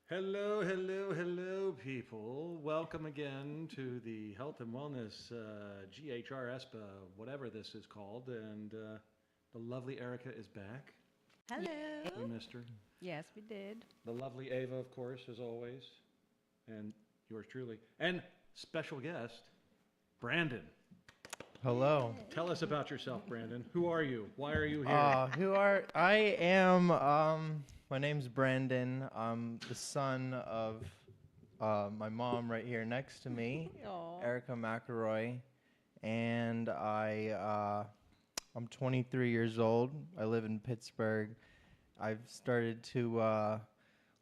Hello, hello, hello, people. Welcome again to the Health and Wellness GHR ESSpa, whatever this is called. And the lovely Erica is back. We Hello. missed her. Yes, we did. The lovely Ava, of course, as always. And yours truly. And special guest, Brandon. Hello. Tell us about yourself, Brandon. Who are you? Why are you here? I am, my name's Brandon. I'm the son of my mom right here next to me, Aw. Erica McElroy. And I'm 23 years old. I live in Pittsburgh. I've started to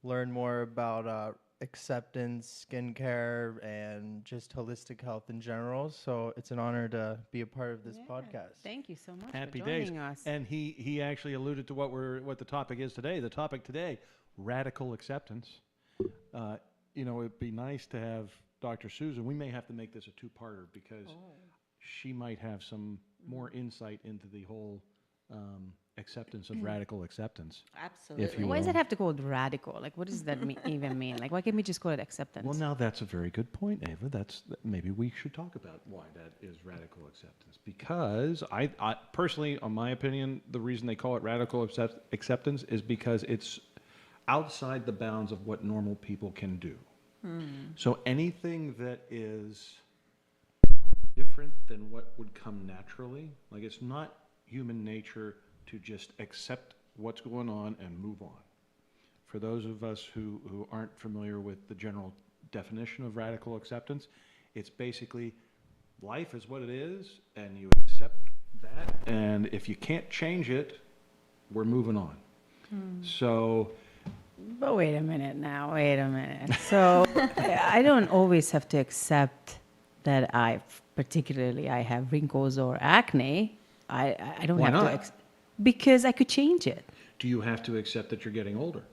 learn more about acceptance, skincare, and just holistic health in general. So it's an honor to be a part of this podcast. Thank you so much Happy for days. joining us. And he actually alluded to what the topic is today. The topic today, radical acceptance. It'd be nice to have Dr. Susan. We may have to make this a two-parter because she might have some more insight into the whole acceptance of radical acceptance. Absolutely. If you Why does will. it have to go with radical? Like, what does that even mean? Like, why can't we just call it acceptance? Well, now that's a very good point, Ava. Maybe we should talk about why that is radical acceptance. Because I personally, on my opinion, the reason they call it radical acceptance is because it's outside the bounds of what normal people can do. So anything that is different than what would come naturally, like it's not human nature to just accept what's going on and move on. For those of us who aren't familiar with the general definition of radical acceptance, it's basically life is what it is, and you accept that, and if you can't change it, we're moving on. So, But wait a minute now. Wait a minute. So I don't always have to accept that I have wrinkles or acne. I don't Why have not? to because I could change it. do you have to accept that you're getting older?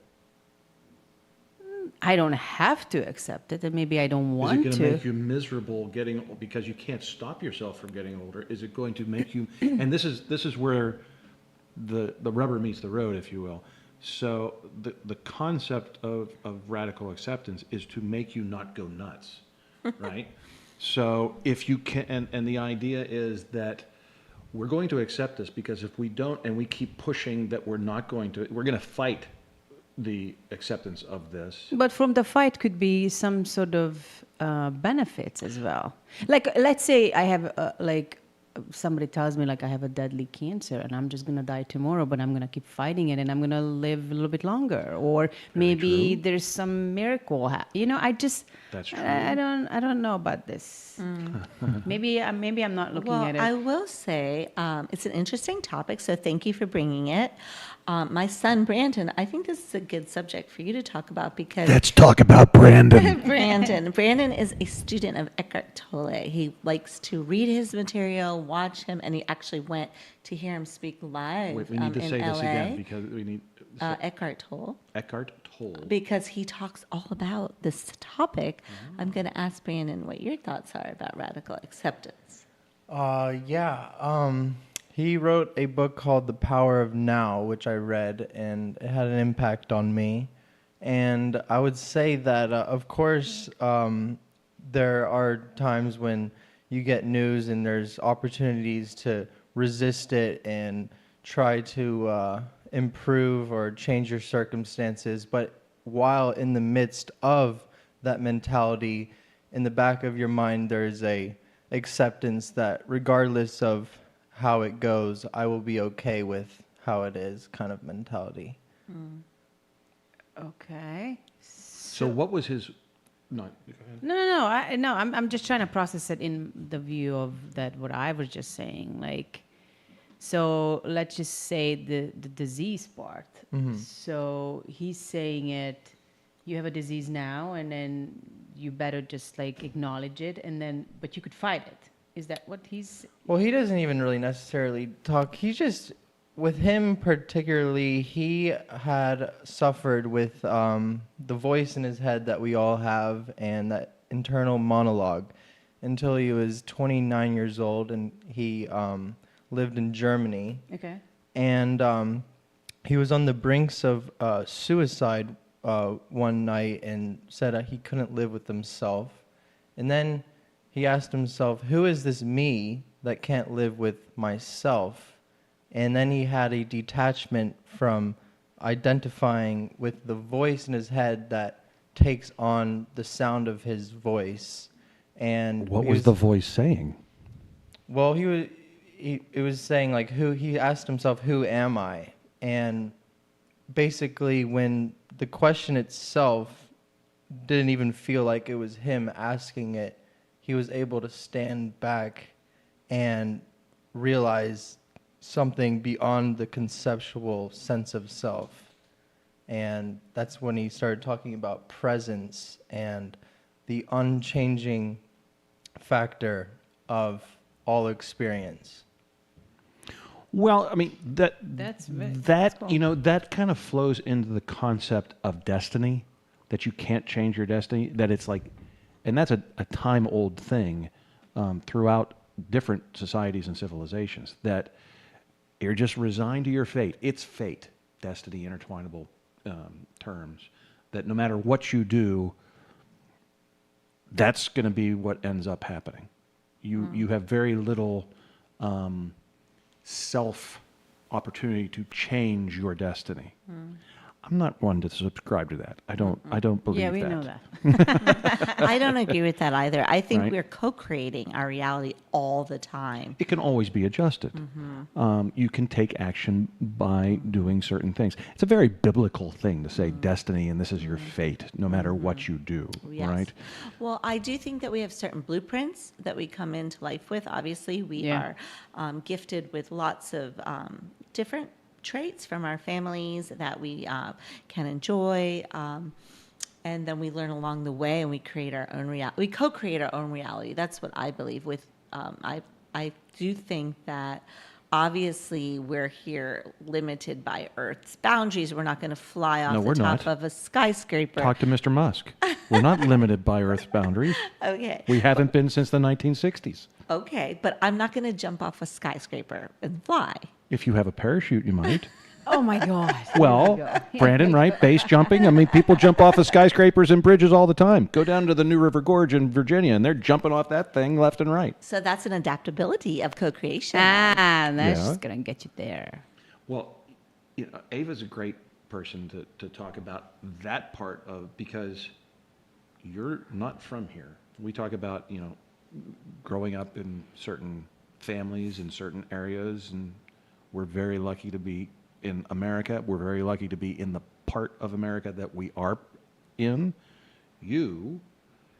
I don't have to accept it, and maybe I don't Is it want going to to. make you miserable because you can't stop yourself from getting older? Is it going to make you? And this is where the rubber meets the road, if you will. So the concept of radical acceptance is to make you not go nuts, right? So if you can, and the idea is that we're going to accept this because if we don't, and we keep pushing that we're going to fight the acceptance of this. But from the fight could be some sort of benefits as well. Like, let's say I have, somebody tells me, like, I have a deadly cancer and I'm just going to die tomorrow, but I'm going to keep fighting it and I'm going to live a little bit longer. Or maybe true. there's some miracle. That's true. I don't know about this. maybe I'm not looking Well, at it. I will say it's an interesting topic, so thank you for bringing it. My son, Brandon, I think this is a good subject for you to talk about because Let's talk about Brandon. Brandon is a student of Eckhart Tolle. He likes to read his material, watch him, and he actually went to hear him speak live Wait, we need to in say LA. this again because we need Eckhart Tolle, Eckhart Tolle. because he talks all about this topic. I'm going to ask Brandon what your thoughts are about radical acceptance. He wrote a book called The Power of Now, which I read, and it had an impact on me. And I would say that, of course, there are times when you get news and there's opportunities to resist it and try to improve or change your circumstances. But while in the midst of that mentality, in the back of your mind, there's a acceptance that regardless of how it goes, I will be okay with how it is kind of mentality. Okay. So what was his? No, go ahead. No. I'm just trying to process it in the view of that what I was just saying. Like, so let's just say the disease part. So he's saying it. You have a disease now, and then you better just like acknowledge it, and then but you could fight it. Is that what he's? Well, he doesn't even really necessarily talk. He just, with him particularly, he had suffered with the voice in his head that we all have and that internal monologue until he was 29 years old, and he lived in Germany. Okay. And he was on the brinks of suicide one night and said he couldn't live with himself. And then he asked himself, who is this me that can't live with myself? And then he had a detachment from identifying with the voice in his head that takes on the sound of his voice. And What was the voice saying? well, it was saying like he asked himself, who am I? And basically when the question itself didn't even feel like it was him asking it, he was able to stand back and realize something beyond the conceptual sense of self. And that's when he started talking about presence and the unchanging factor of all experience. Well, I mean That's cool. you know, that kind of flows into the concept of destiny, that you can't change your destiny. That it's like, and that's a time-old thing throughout different societies and civilizations. That you're just resigned to your fate. It's fate, destiny, intertwinable terms. That no matter what you do, that's going to be what ends up happening. You have very little self opportunity to change your destiny. I'm not one to subscribe to that. I don't believe that. Yeah, we know that. I don't agree with that either. I think Right. we're co-creating our reality all the time. It can always be adjusted. You can take action by doing certain things. It's a very biblical thing to say destiny and this is your fate, no matter what you do, Yes. right? Well, I do think that we have certain blueprints that we come into life with. Obviously, we Yeah. are gifted with lots of different traits from our families that we can enjoy. And then we learn along the way and we create our own reality. We co-create our own reality. That's what I believe with. I do think that obviously we're here limited by Earth's boundaries. We're not going to fly off No, the we're top not. of a skyscraper. Talk to Mr. Musk. We're not limited by Earth's boundaries. Okay. We haven't been since the 1960s. Okay, but I'm not going to jump off a skyscraper and fly. If you have a parachute, you might. Oh my God. Well, Brandon, right? Base jumping. I mean, people jump off of skyscrapers and bridges all the time. Go down to the New River Gorge in Virginia, and they're jumping off that thing left and right. So that's an adaptability of co-creation. That's Yeah. just gonna get you there. Well, you know, Ava's a great person to talk about that part of, because you're not from here. We talk about, you know, growing up in certain families in certain areas, and we're very lucky to be in America. We're very lucky to be in the part of America that we are in. You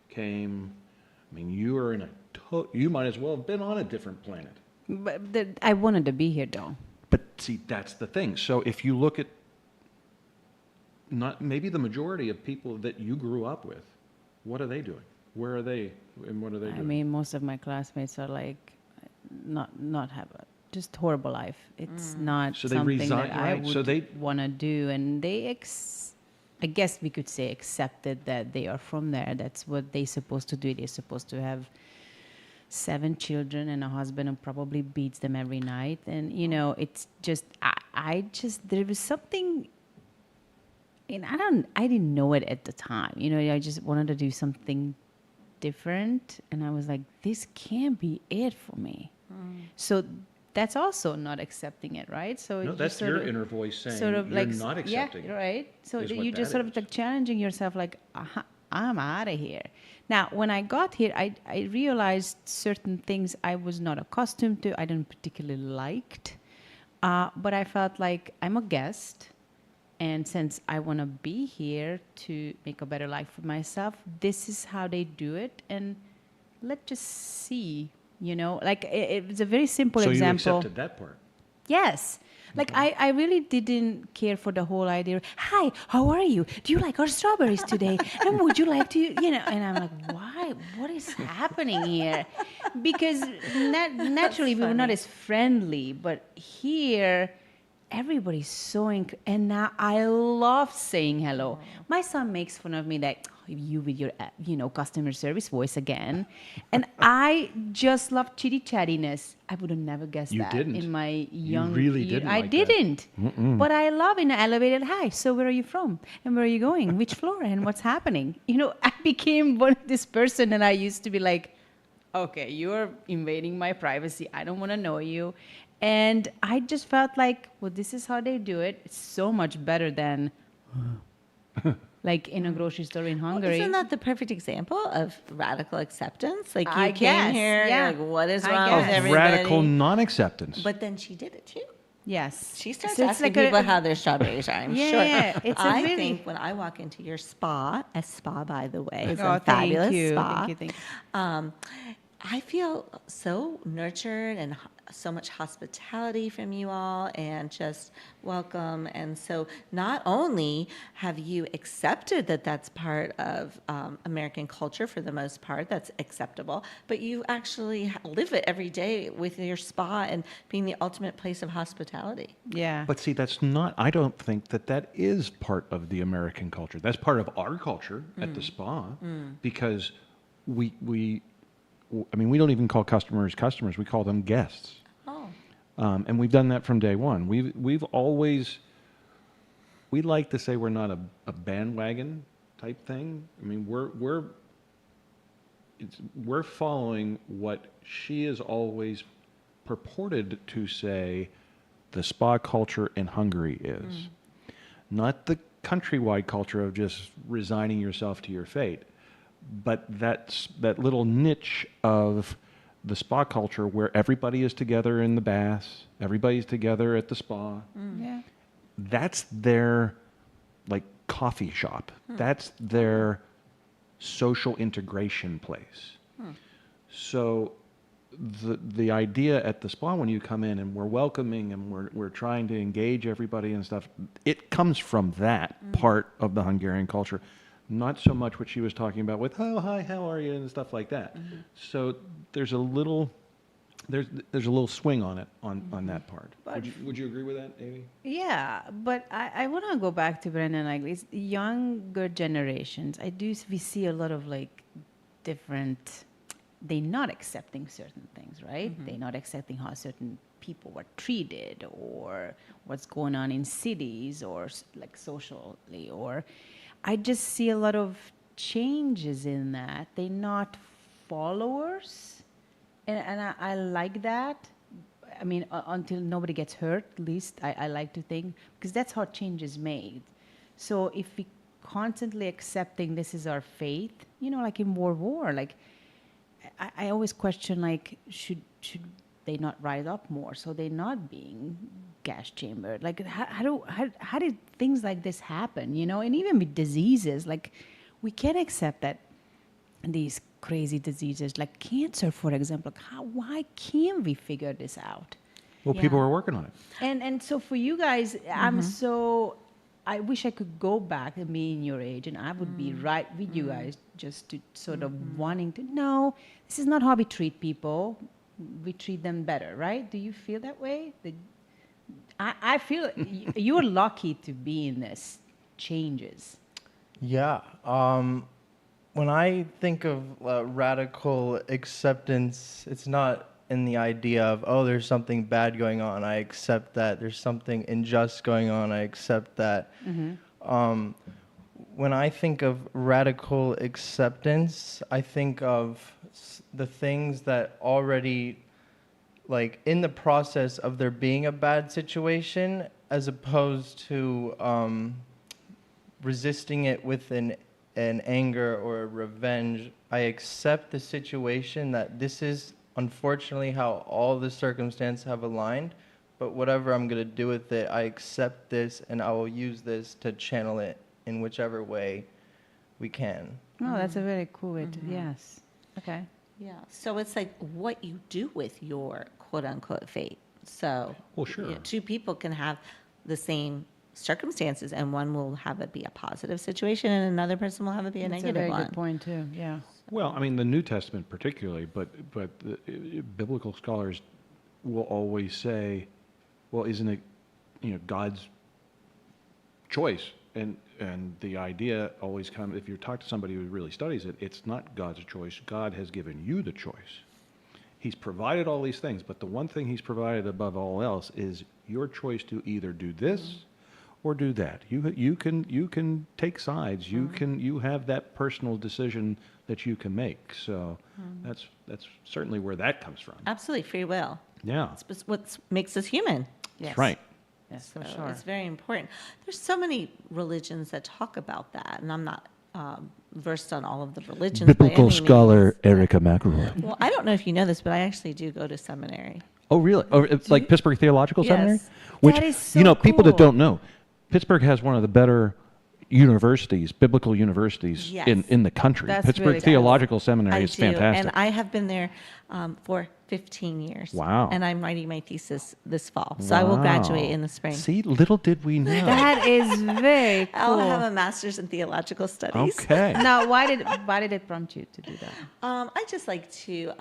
came, I mean, you are in a, you might as well have been on a different planet. But I wanted to be here though. But see, that's the thing. So if you look at not maybe the majority of people that you grew up with, what are they doing? Where are they, and what are they doing? I mean, most of my classmates are like, not have a just horrible life. It's not So they something resign- that I right, would so they- want to do, and they I guess we could say accepted that they are from there. That's what they're supposed to do. They're supposed to have 7 children and a husband who probably beats them every night. And, you know, it's just, I just, there was something, and I didn't know it at the time. You know, I just wanted to do something different. And I was like, this can't be it for me. So that's also not accepting it, right? So No, it that's just sort your of- inner voice saying sort of you're like not accepting yeah, it. right. So is what you just that sort of is. like challenging yourself, like I'm out of here. Now, when I got here, I realized certain things I was not accustomed to. I didn't particularly liked, but I felt like I'm a guest, and since I want to be here to make a better life for myself, this is how they do it, and let's just see. You know, like it's a very simple So example. you accepted that part. Yes. Like, I really didn't care for the whole idea. Hi, how are you? Do you like our strawberries today? And would you like to, you know? And I'm like, why? What is happening here? Because naturally we were not as friendly, but here everybody's so and now I love saying hello. My son makes fun of me like, "Oh, you with your customer service voice again," and I just love chitty chattiness. I would have never guessed You that didn't. in my You young. really didn't I like that. didn't, but I love in an elevator. Hi, so where are you from, and where are you going? Which floor, and what's happening? I became this person, and I used to be like, okay, you're invading my privacy. I don't want to know you. And I just felt like, well, this is how they do it. It's so much better than like in a grocery store in Well, Hungary. isn't that the perfect example of radical acceptance? Like you I came guess, here, yeah. you're like, what is I wrong guess. with Of everybody? Radical non-acceptance. But then she did it too. Yes. She starts So it's asking like people how their strawberries are. I'm Yeah, sure. yeah, it's a I really- think when I walk into your spa, a spa by the way, is Oh, a fabulous thank you. spa. Thank you. I feel so nurtured and so much hospitality from you all and just welcome. And so not only have you accepted that that's part of American culture for the most part, that's acceptable, but you actually live it every day with your spa and being the ultimate place of hospitality. Yeah. But see, I don't think that is part of the American culture. That's part of our culture at the spa because we we don't even call customers, we call them guests. Oh. And we've done that from day one. We've always, we like to say we're not a bandwagon type thing. I mean, we're following what she has always purported to say the spa culture in Hungary is. Not the countrywide culture of just resigning yourself to your fate, but that little niche of the spa culture where everybody is together in the baths, everybody's together at the spa. Yeah. That's their like coffee shop. That's their social integration place. So the idea at the spa when you come in and we're welcoming and we're trying to engage everybody and stuff, it comes from that part of the Hungarian culture. Not so much what she was talking about with, oh, hi, how are you, and stuff like that. So there's a little swing on it, on that part. But- Would you agree with that, Amy? Yeah, but I want to go back to Brendan. Like, it's younger generations. We see a lot of like different. They're not accepting certain things, right? They're not accepting how certain people were treated, or what's going on in cities, or like socially, or. I just see a lot of changes in that. They're not followers, and I like that. I mean, until nobody gets hurt, at least I like to think, because that's how change is made. So if we constantly accepting this is our faith, like in World War, like I always question, like, should they not rise up more so they're not being gas chambered? Like, how did things like this happen? And even with diseases, like, we can't accept that these crazy diseases like cancer, for example. Why can't we figure this out? Well, people are working on it. And so for you guys, I wish I could go back and be in your age, and I would be right with you guys, just to sort of wanting to know this is not how we treat people. We treat them better, right? Do you feel that way? I feel you're lucky to be in this changes. Yeah. When I think of radical acceptance, it's not in the idea of, oh, there's something bad going on, I accept that. There's something unjust going on, I accept that. When I think of radical acceptance, I think of the things that already, like, in the process of there being a bad situation, as opposed to resisting it with an anger or a revenge. I accept the situation that this is unfortunately how all the circumstances have aligned, but whatever I'm going to do with it, I accept this and I will use this to channel it in whichever way we can. Oh, that's a very cool way to, yes. Okay. Yeah. So it's like what you do with your quote unquote fate. So Well, sure. two people can have the same circumstances, and one will have it be a positive situation, and another person will have it be a That's negative a very one. good point too. Yeah. Well, I mean, the New Testament particularly, but biblical scholars will always say, well, isn't it God's choice. And the idea always comes, if you talk to somebody who really studies it, it's not God's choice. God has given you the choice. He's provided all these things, but the one thing he's provided above all else is your choice to either do this or do that. You can take sides. You have that personal decision that you can make. So that's certainly where that comes from. Absolutely, free will. Yeah. It's what makes us human. Yes. That's right. Yes, So for sure. it's very important. There's so many religions that talk about that, and I'm not versed on all of the religions. Biblical by any scholar means. Erica McElroy. Well, I don't know if you know this, but I actually do go to seminary. Oh, really? Oh, it's like Pittsburgh Theological Seminary? Yes. Which, That is so people that cool. don't know, Pittsburgh has one of the better universities, biblical universities Yes. in the country. That's Pittsburgh really cool. Theological Seminary I is do, fantastic. and I have been there for 15 years. Wow. And I'm writing my thesis this fall, so I will graduate in the spring. See, little did we know. That is very cool. I'll have a master's in theological studies. Okay. Now, why did it prompt you to do that? I just like to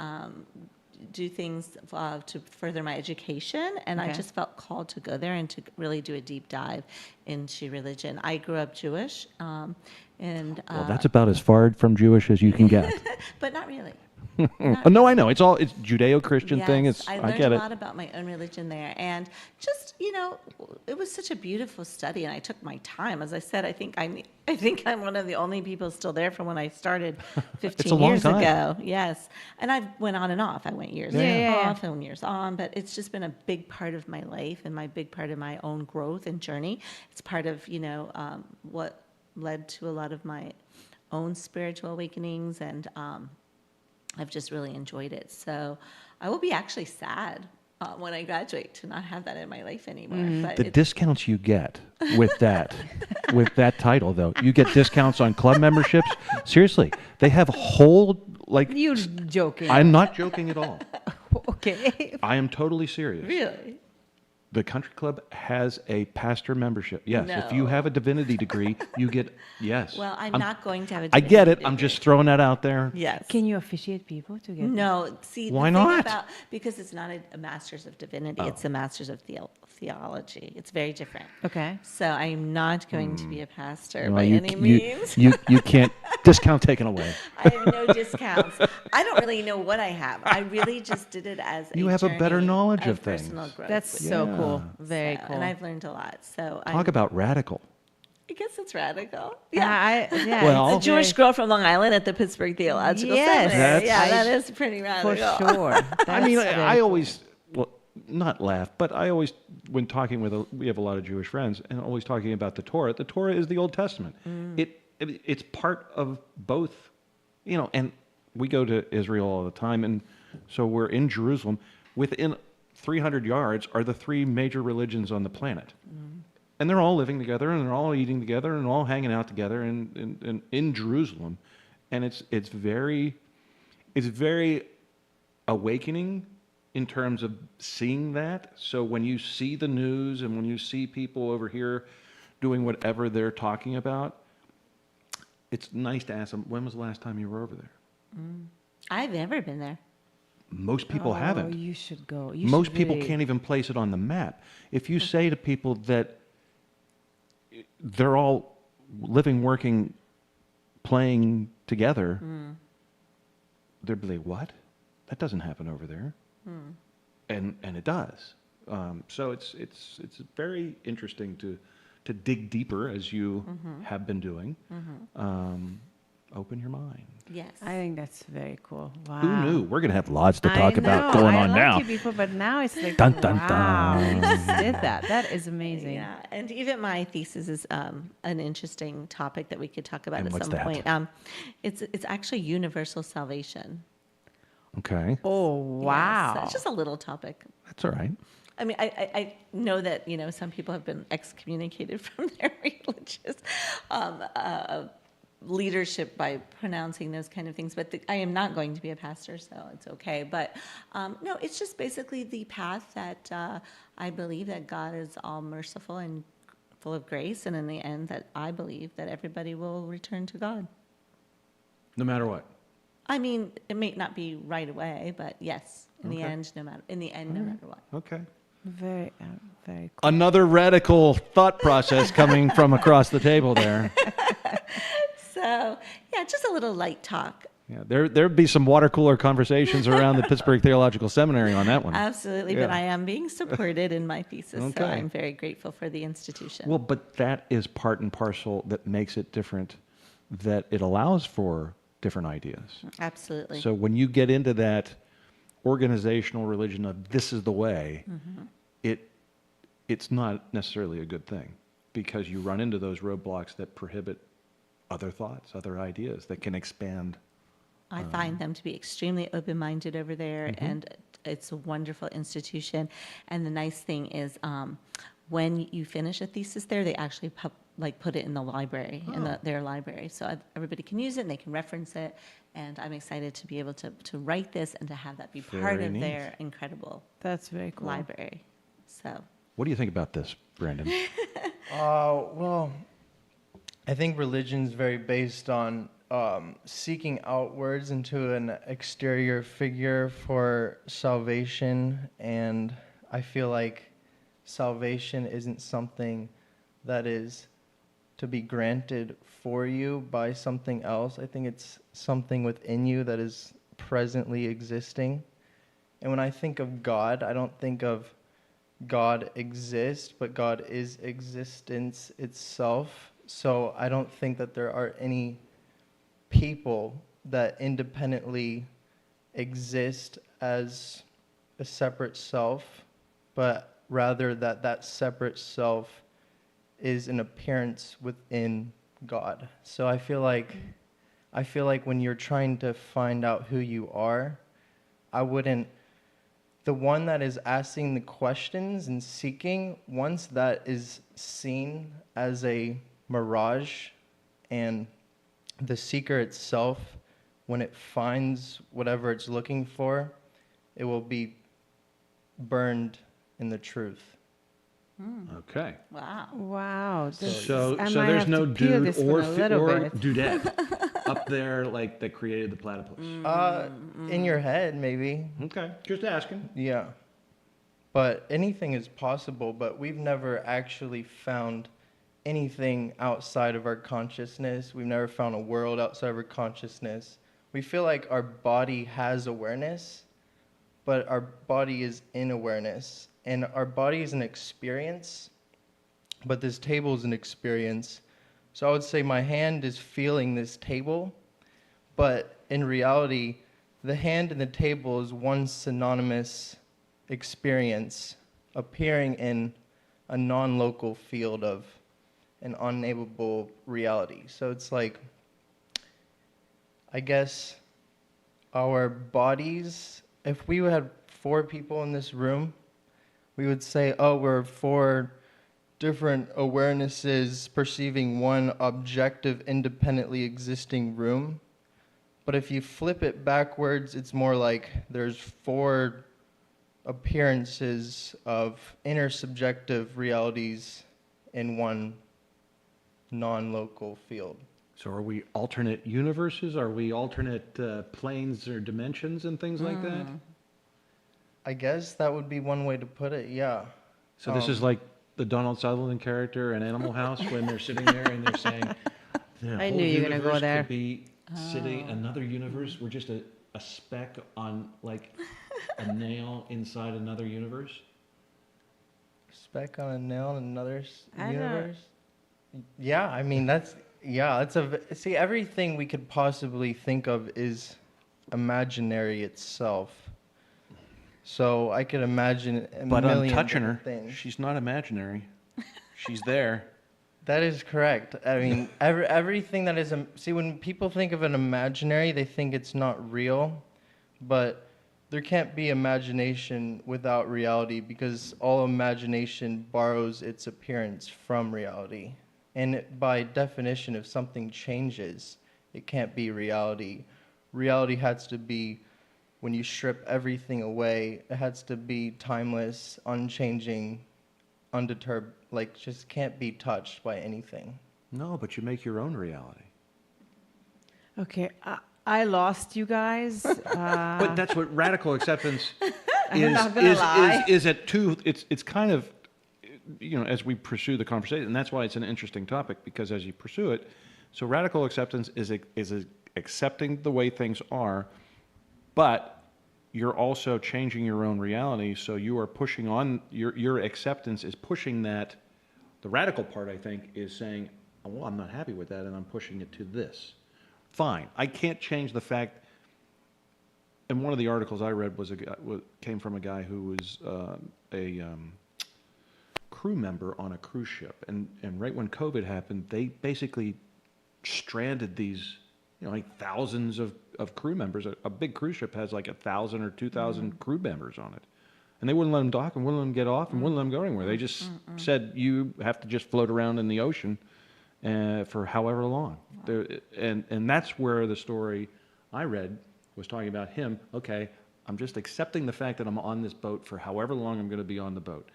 do things to further my education, and I Okay. just felt called to go there and to really do a deep dive into religion. I grew up Jewish, and Well, that's about as far from Jewish as you can get. but not really. Oh, no, I know. It's Judeo-Christian thing. Yes, I I learned get a it. lot about my own religion there, and just it was such a beautiful study, and I took my time. As I said, I think I'm one of the only people still there from when I started 15 long years time. ago. Yes, and I went on and off. I went years Yeah. off and years on, but it's just been a big part of my life and my big part of my own growth and journey. It's part of what led to a lot of my own spiritual awakenings, and I've just really enjoyed it. So I will be actually sad when I graduate to not have that in my life anymore. But The discounts you get with that title, though, you get discounts on club memberships. Seriously, they have whole You're joking. I'm not joking at all. Okay. I am totally serious. really, The country club has a pastor membership. Yes, if you No. have a divinity degree, you get yes. well, I'm not going to have a I get it. divinity I'm degree. just throwing that out there. Yes. Can you officiate people to get? No, see, Why the thing not? about, because it's not a master's of divinity, it's a master's of theology. It's very different. Okay. So I'm not going to be a pastor Well, by you, any you, means. you can't discount taken away. I have no discounts. I don't really know what I have. I really just did it as You have a better journey knowledge of things. personal growth. That's with so Yeah. cool. Very So- cool. And I've learned a lot. So Talk about radical. I guess it's radical. Yeah. Yeah. Well- a Jewish girl from Long Island at the Pittsburgh Theological Yes. Seminary. Yeah, That's- that is pretty for radical. sure. I mean, That's very I cool. always, well, not laugh, but I always, when talking with, we have a lot of Jewish friends, and always talking about the Torah. The Torah is the Old Testament. It's part of both, and we go to Israel all the time, and so we're in Jerusalem. Within 300 yards are the three major religions on the planet. And they're all living together, and they're all eating together, and all hanging out together in Jerusalem. And it's very awakening in terms of seeing that. So when you see the news and when you see people over here doing whatever they're talking about, it's nice to ask them, when was the last time you were over there? I've never been there. Most people Oh, haven't. you should go. Most people can't even place it on the map. If you say to people that they're all living, working, playing together, they'll be like, what? That doesn't happen over there. And it does. So it's very interesting to dig deeper, as you have been doing. Open your mind. Yes. I think that's very cool. Wow. Who knew? We're going to have lots to I talk about know. going I on liked now. you before, but now it's like, Dun, dun, wow, dun. you just did that. That is amazing. Yeah, and even my thesis is an interesting topic that we could talk about And at what's some that? point. It's actually universal salvation. Okay. Oh, Yeah, wow. so it's just a little topic. That's all right. I mean, I know that some people have been excommunicated from their religious leadership by pronouncing those kind of things, but I am not going to be a pastor, so it's okay. But no, it's just basically the path that I believe that God is all merciful and full of grace, and in the end, that I believe that everybody will return to God. No matter what. I mean, it may not be right away, but yes, in the Okay. end, no matter what. Okay. Very cool. Another radical thought process coming from across the table there. So, yeah, just a little light talk. Yeah, there'd be some water cooler conversations around the Pittsburgh Theological Seminary on that one. Absolutely, Yeah. but I am being supported in my thesis, so Okay. I'm very grateful for the institution. Well, but that is part and parcel that makes it different, that it allows for different ideas. Absolutely. So when you get into that organizational religion of this is the way, it's not necessarily a good thing, because you run into those roadblocks that prohibit other thoughts, other ideas that can expand. I find them to be extremely open-minded over there, and it's a wonderful institution. And the nice thing is, when you finish a thesis there, they actually put it in the library, their library, so everybody can use it and they can reference it. And I'm excited to be able to write this and to have that be part Very of neat. their incredible That's very cool. library. So. What do you think about this, Brandon? Well, I think religion's very based on seeking outwards into an exterior figure for salvation, and I feel like salvation isn't something that is to be granted for you by something else. I think it's something within you that is presently existing. And when I think of God, I don't think of God exists, but God is existence itself. So I don't think that there are any people that independently exist as a separate self, but rather that separate self is an appearance within God. So I feel like when you're trying to find out who you are, the one that is asking the questions and seeking, once that is seen as a mirage, and the seeker itself, when it finds whatever it's looking for, it will be burned in the truth. Okay. Wow. Wow. So I might there's have no to peel dude this one a little bit. dudette up there like that created the platypus. In your head, maybe. Okay, just asking. Yeah. But anything is possible, but we've never actually found anything outside of our consciousness. We've never found a world outside of our consciousness. We feel like our body has awareness, but our body is in awareness. And our body is an experience, but this table is an experience. So I would say my hand is feeling this table, but in reality, the hand and the table is one synonymous experience appearing in a non-local field of an unnamable reality. So it's like, I guess, our bodies, if we had 4 people in this room, we would say, oh, we're 4 different awarenesses perceiving one objective, independently existing room. But if you flip it backwards, it's more like there's 4 appearances of intersubjective realities in one non-local field. So are we alternate universes? Are we alternate planes or dimensions and things like that? I guess that would be one way to put it, yeah. So this is like the Donald Sutherland character in Animal House when they're sitting there and they're saying, the I whole knew you were gonna go universe there. could be sitting another universe. We're just a speck on like a nail inside another universe. Speck on a nail in another I don't- universe? Yeah, I mean, see, everything we could possibly think of is imaginary itself. So I could imagine a But I'm million touching her. different things. She's not imaginary. She's there. That is correct. I mean, everything that is... See, when people think of an imaginary, they think it's not real. But there can't be imagination without reality, because all imagination borrows its appearance from reality. And by definition, if something changes, it can't be reality. Reality has to be, when you strip everything away, it has to be timeless, unchanging, undeterred, like just can't be touched by anything. No, but you make your own reality. Okay, I lost you guys. But that's what radical acceptance I'm not gonna lie. is at two. It's kind of, as we pursue the conversation, and that's why it's an interesting topic, because as you pursue it, so radical acceptance is accepting the way things are, but you're also changing your own reality. So you are pushing on your acceptance is pushing that. The radical part, I think, is saying, oh, well, I'm not happy with that, and I'm pushing it to this. Fine, I can't change the fact. And one of the articles I read came from a guy who was a crew member on a cruise ship, and right when COVID happened, they basically stranded these, like thousands of crew members. A big cruise ship has like 1,000 or 2,000 crew members on it, and they wouldn't let them dock and wouldn't let them get off and wouldn't let them go anywhere. They just said you have to just float around in the ocean for however long. And that's where the story I read was talking about him. Okay, I'm just accepting the fact that I'm on this boat for however long I'm going to be on the boat.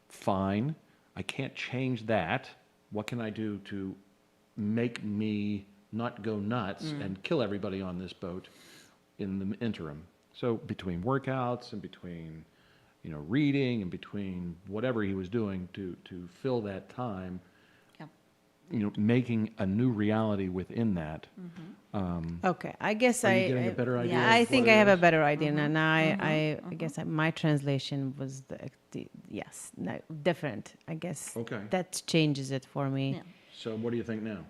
Fine, I can't change that. What can I do to make me not go nuts and kill everybody on this boat in the interim? So between workouts and between, reading and between whatever he was doing to fill that time, making a new reality within that. Okay, I guess Are you getting a better idea? Yeah, I of think what I it have a is? better idea now. Now I guess my translation was yes, no, different. I guess Okay. that changes it for me. Yeah. So what do you think now?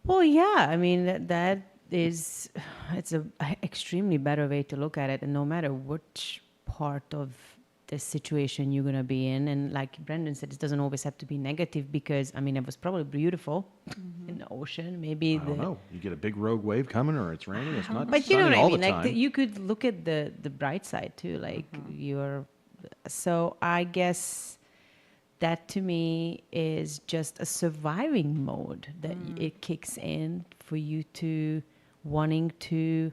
Well, yeah, I mean that is it's a extremely better way to look at it, and no matter which part of the situation you're gonna be in, and like Brendan said, it doesn't always have to be negative, because I mean it was probably beautiful in the ocean. Maybe I don't know. You get a big rogue wave coming, or it's raining. It's not but you know sunny what I all mean. the Like time. you could look at the bright side too. Like so I guess that to me is just a surviving mode that it kicks in for you to wanting to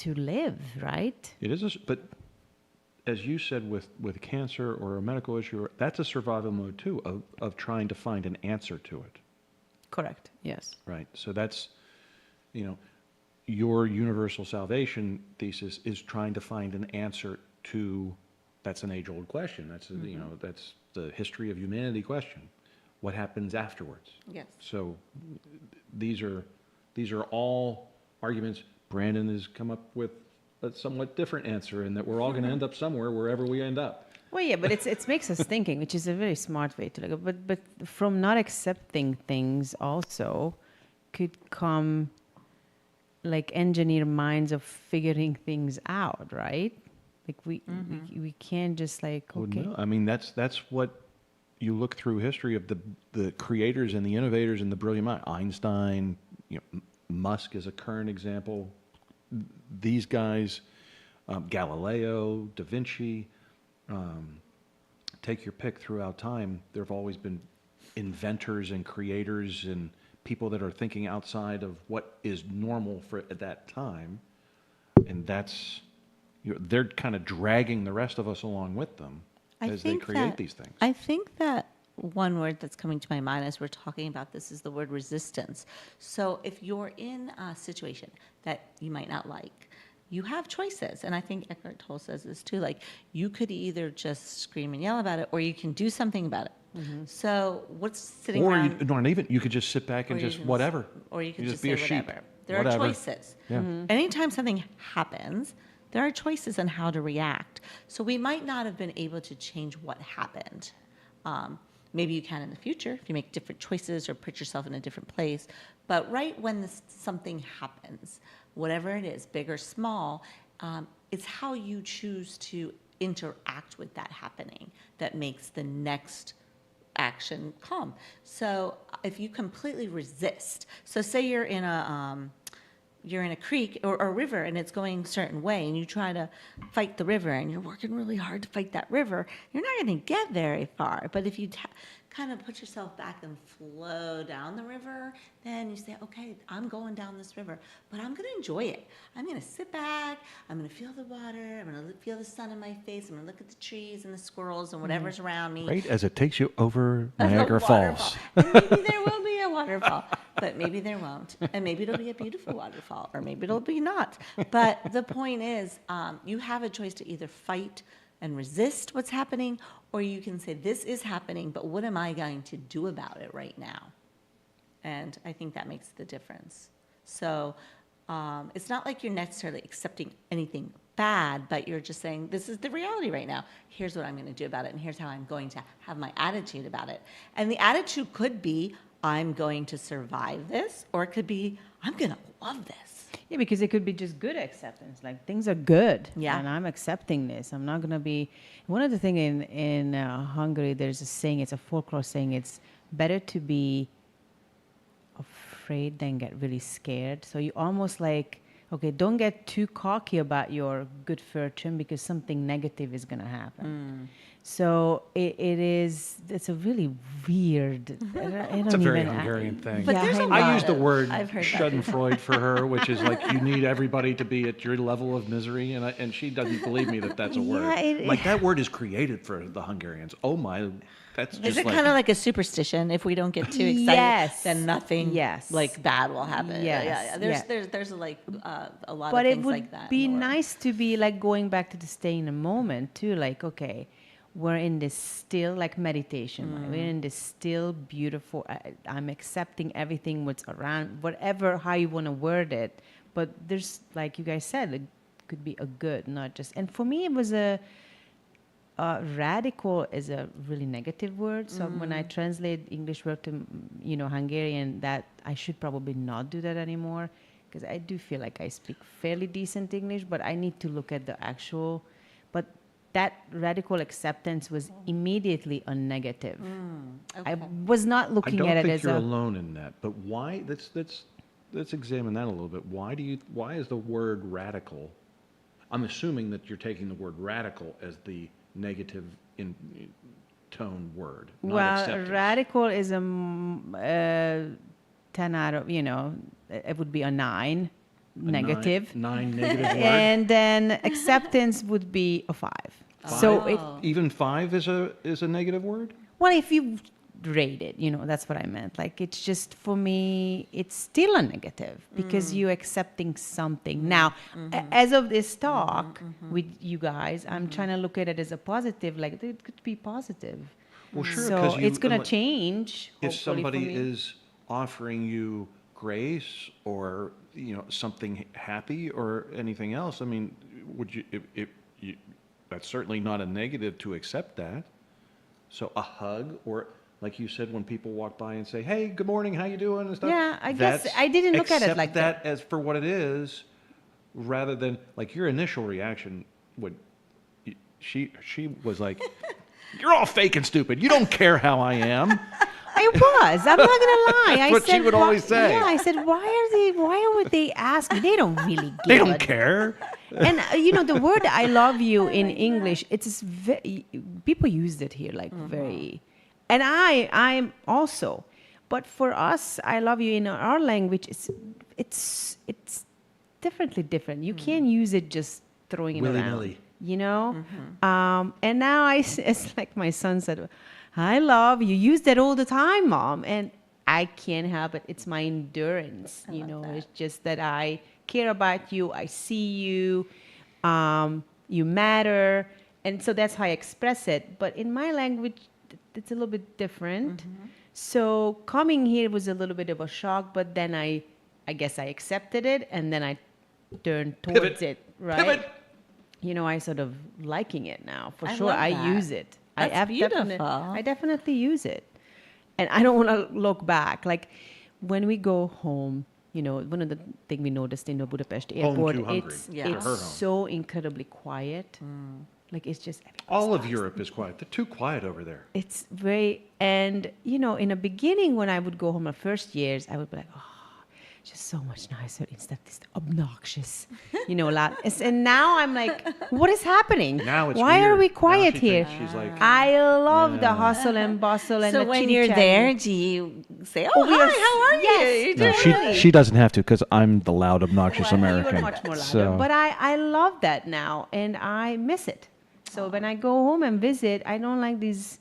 live, right? It is, but as you said, with cancer or a medical issue, that's a survival mode too, of trying to find an answer to it. Correct. Yes. Right. So that's, your universal salvation thesis is trying to find an answer to, that's an age-old question. That's, that's the history of humanity question. What happens afterwards? Yes. So these are all arguments. Brandon has come up with a somewhat different answer, in that we're all going to end up somewhere, wherever we end up. Well, yeah, but it makes us thinking, which is a very smart way to look at it. But from not accepting things also could come like engineer minds of figuring things out, right? Like we can't just like, Well, okay. no, I mean that's what you look through history of the creators and the innovators and the brilliant mind. Einstein, Musk is a current example. These guys, Galileo, Da Vinci, take your pick throughout time. There have always been inventors and creators and people that are thinking outside of what is normal for at that time, and that's they're kind of dragging the rest of us along with them as they create these things. I think that one word that's coming to my mind as we're talking about this is the word resistance. So if you're in a situation that you might not like, you have choices. And I think Eckhart Tolle says this too, like you could either just scream and yell about it, or you can do something about it. So what's sitting Or around... not even, you could just sit back and Or you just can whatever. Or you could just be say a sheep. whatever. There Whatever. are choices. Yeah. Anytime something happens, there are choices on how to react. So we might not have been able to change what happened. Maybe you can in the future if you make different choices or put yourself in a different place. But right when something happens, whatever it is, big or small, it's how you choose to interact with that happening that makes the next action come. So if you completely resist, so say you're in a creek or a river and it's going a certain way, and you try to fight the river and you're working really hard to fight that river, you're not going to get very far. But if you kind of put yourself back and flow down the river, then you say, okay, I'm going down this river, but I'm going to enjoy it. I'm going to sit back, I'm going to feel the water, I'm going to feel the sun in my face, I'm going to look at the trees and the squirrels and whatever's around me. Right as it takes you over A Niagara waterfall. Falls. And maybe there will be a waterfall. but maybe there won't. And maybe it'll be a beautiful waterfall, or maybe it'll be not. But the point is, you have a choice to either fight and resist what's happening, or you can say, this is happening, but what am I going to do about it right now? And I think that makes the difference. So it's not like you're necessarily accepting anything bad, but you're just saying, this is the reality right now. Here's what I'm going to do about it, and here's how I'm going to have my attitude about it. And the attitude could be, I'm going to survive this, or it could be, I'm going to love this. Yeah, because it could be just good acceptance. Like, things are good, Yeah. and I'm accepting this. I'm not going to be... One of the things in Hungary, there's a saying, it's a folklore saying, it's better to be afraid than get really scared. So you almost like, okay, don't get too cocky about your good fortune because something negative is going to happen. So it's a really weird... It's a very Hungarian thing. But there's a I lot use the of- word I've heard that. schadenfreude for her, which is like you need everybody to be at your level of misery, and she doesn't believe me that that's a word. Yeah, Like, that word is created for the Hungarians. Oh my, that's just Is it like... kind of like a superstition? If we don't get too excited, Yes. then nothing Yes. like bad will happen. Yes. Yeah. Yeah. There's like a lot But of it things would like that. be in the world. nice to be like going back to the stay in the moment too. Like, okay, we're in this still, like meditation. Right? We're in this still beautiful. I'm accepting everything what's around, whatever how you want to word it. But there's, like you guys said, it could be a good, not just. And for me, it was radical is a really negative word. So when I translate English word to Hungarian, that I should probably not do that anymore, because I do feel like I speak fairly decent English, but I need to look at the actual. But that radical acceptance was immediately a negative. I was not I looking don't at it think as you're a. alone in that. But why? Let's examine that a little bit. Why is the word radical? I'm assuming that you're taking the word radical as the negative in tone word, not Well, acceptance. radical is a 10 out of, it would be a 9 negative. Nine negative word. And then acceptance would be a 5. So it, Even 5 is a negative word? well, if you rate it, that's what I meant. Like, it's just, for me, it's still a negative because you're accepting something. Now, as of this talk with you guys, I'm trying to look at it as a positive, like it could be positive. Well, sure, So 'cause it's going like, to change. if hopefully, for somebody me. is offering you grace or something happy or anything else, I mean, would you? If you, that's certainly not a negative to accept that. So a hug, or like you said, when people walk by and say, "Hey, good morning, how you doing?" and stuff. Yeah, I guess that's- I didn't look at it accept like that as for what it is, rather than like your initial reaction would. She was like, "You're all fake and stupid. You don't care how I am." I was. I'm not gonna lie. That's I what said, she would always say. Yeah, I said, why would they ask me? They don't really give They don't a care. And the word "I love you" in English, it's very, people use it here like very, and I'm also, but for us, "I love you" in our language, it's different. You can't use it just throwing it Willy-nilly. around, and now it's like my son said, "I love you." Use that all the time, Mom, and I can't help it. It's my endurance. It's just that I care about you. I see you. You matter, and so that's how I express it. But in my language, it's a little bit different. So coming here was a little bit of a shock, but then I guess I accepted it, and then I turned towards Pivot. it. Right? Pivot. I sort of liking it now. For I sure, love I that. use it. That's beautiful. I definitely use it. And I don't want to look back. Like, when we go home, one of the things we noticed in the Budapest airport, to Hungary. it's Yeah. To her home. so incredibly quiet. Like, it's just... All of Europe is quiet. They're too quiet over there. It's very... And, in the beginning, when I would go home the first years, I would be like, oh, just so much nicer instead of this obnoxious, and now I'm like, what is happening? Now it's Why are weird. we Now quiet she here? thinks she's like, I love the Yeah. hustle and bustle and So the when you're chitty-chat. there, do you say, "Oh, we hi, are- how are yes. you? You're no, doing she doesn't have to because I'm the loud, obnoxious Well, American. You were much more louder, So but I love that now, and I miss it. So when I go home and visit, I don't like these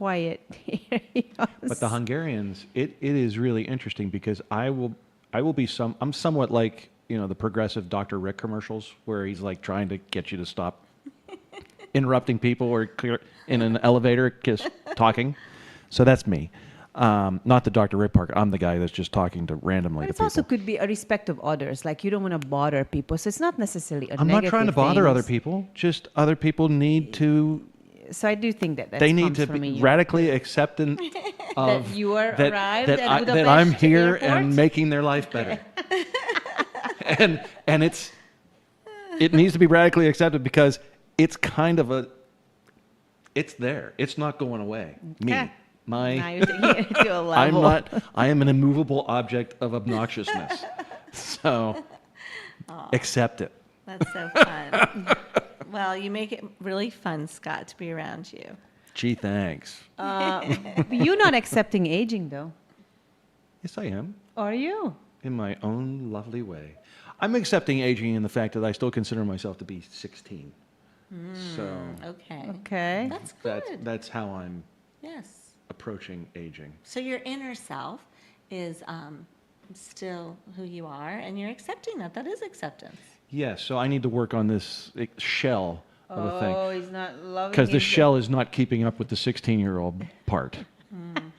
quiet areas. But the Hungarians, it is really interesting because I'm somewhat like, the progressive Dr. Rick commercials where he's like trying to get you to stop interrupting people or in an elevator just talking. So that's me. Not the Dr. Rick Parker. I'm the guy that's just talking to randomly But to it people. also could be a respect of others. Like you don't want to bother people. So it's not necessarily a I'm not negative trying to bother other things. people. Just other people need to. So I do think that They need comes to from be you. radically acceptant of That you are that, arrived that, at I, that Budapest I'm here airport? and making their life better. and it needs to be radically accepted because it's kind of it's there. It's not going away. Okay. Me, my. Now you're taking it to a I'm level. not. I am an immovable object of obnoxiousness. So, accept it. That's so fun. Well, you make it really fun, Scott, to be around you. Gee, thanks. You're not accepting aging, though. Yes, I am. Are you? In my own lovely way. I'm accepting aging in the fact that I still consider myself to be 16. So Okay. Okay. That's good. that's how I'm Yes. approaching aging. So your inner self is still who you are, and you're accepting that. That is acceptance. Yes, so I need to work on this shell of a thing. Oh, he's not loving Because the his- shell is not keeping up with the 16-year-old part.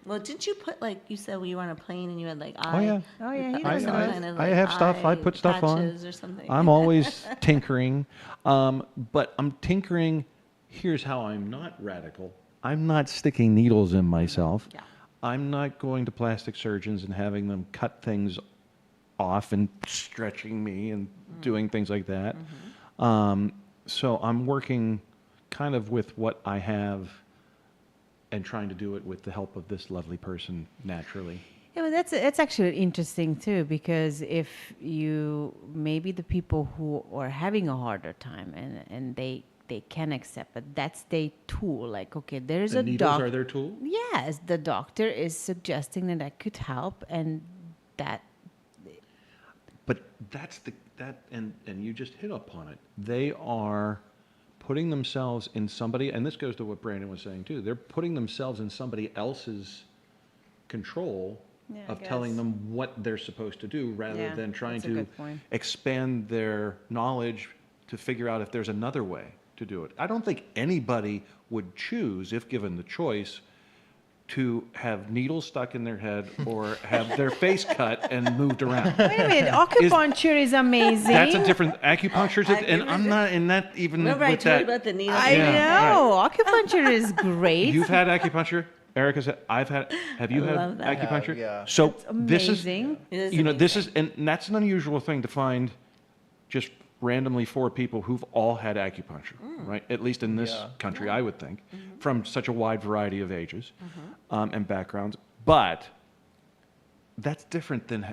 Well, didn't you put, like, you said you were on a plane and you had, like, Oh, yeah. Oh, yeah, he I- does some that. kind of, I like, have stuff. I put stuff on. patches or something. I'm always tinkering. But I'm tinkering. Here's how I'm not radical. I'm not sticking needles in myself. Yeah. I'm not going to plastic surgeons and having them cut things off and stretching me and doing things like that. So I'm working kind of with what I have and trying to do it with the help of this lovely person naturally. Yeah, but that's actually interesting too, because if you maybe the people who are having a harder time and they can accept it, that's their tool. Like, okay, there's The a needles doc. are their tool? Yes, the doctor is suggesting that that could help, and that But and you just hit upon it. They are putting themselves in somebody, and this goes to what Brandon was saying too. They're putting themselves in somebody else's control Yeah, I of telling guess. them what they're supposed to do, rather Yeah, than trying that's a to good point. expand their knowledge to figure out if there's another way to do it. I don't think anybody would choose, if given the choice, to have needles stuck in their head or have their face cut and moved around. wait a minute, acupuncture is amazing. That's a different acupuncture, and I'm not in that even Remember I with told you that. about the needle? I Yeah, know acupuncture is great. You've had acupuncture, Erica's. Have you I had love that. acupuncture? Yeah. So It's this is, amazing. It is this is, amazing. and that's an unusual thing to find, just randomly for people who've all had acupuncture, right? At least in this Yeah. country, I would think, from such a wide variety of ages and backgrounds. But that's different than